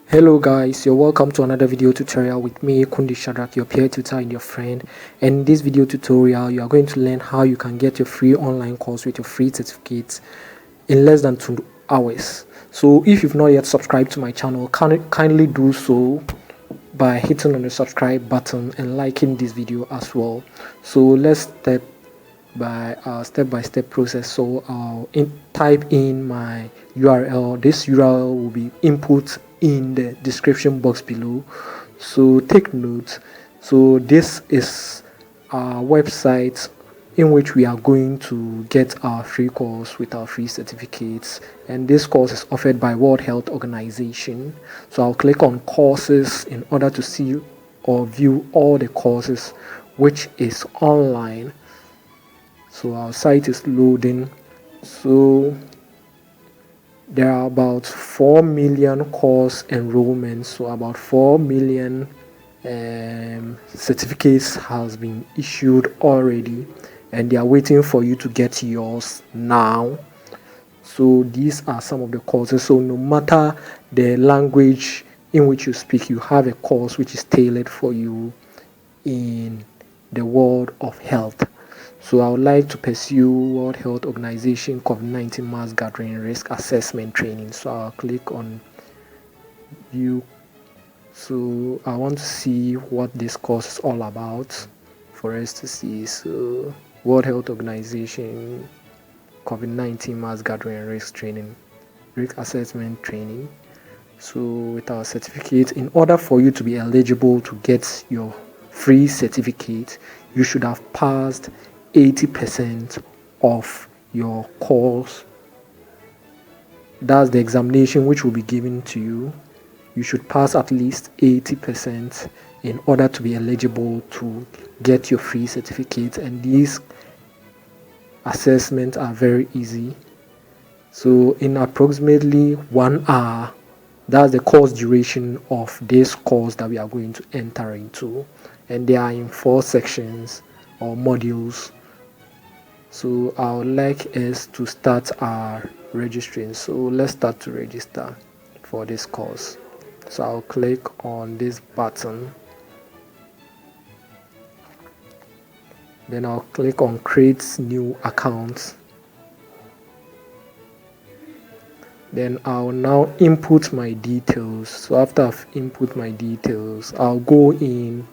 Hello guys, you're welcome to another video tutorial with me, Kundi Shadrack, your peer tutor and your friend. And in this video tutorial, you are going to learn how you can get your free online course with your free certificate in less than 2 hours. So if you've not yet subscribed to my channel, kindly do so by hitting on the subscribe button and liking this video as well. So let's step by step process. So I'll type in my URL. This URL will be input in the description box below, so take note. So this is our website in which we are going to get our free course with our free certificates, and this course is offered by World Health Organization. So I'll click on courses in order to see or view all the courses which is online. So our site is loading. So there are about 4 million course enrollments, so about 4 million certificates has been issued already, and they are waiting for you to get yours now. So these are some of the courses. So no matter the language in which you speak, you have a course which is tailored for you in the world of health. So I would like to pursue World Health Organization COVID-19 mass gathering risk assessment training. So I'll click on view. So I want to see what this course is all about for us to see. So World Health Organization COVID-19 mass gathering risk assessment training. So with our certificate, in order for you to be eligible to get your free certificate, you should have passed 80% of your course. That's the examination which will be given to you. You should pass at least 80% in order to be eligible to get your free certificate, and these assessments are very easy. So in approximately 1 hour, that's the course duration of this course that we are going to enter into, and they are in 4 sections or modules. So I would like us to start our registering. So let's start to register for this course. So I'll click on this button, then I'll click on create new account. Then I'll now input my details. So after I've input my details, I'll go in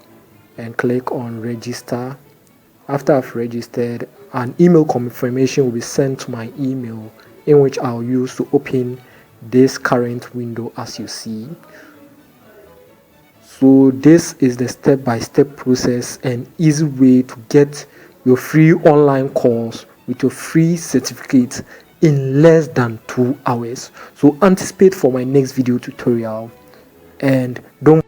and click on register. After I've registered, an email confirmation will be sent to my email, in which I'll use to open this current window as you see. So this is the step-by-step process and easy way to get your free online course with your free certificate in less than 2 hours. So anticipate for my next video tutorial, and don't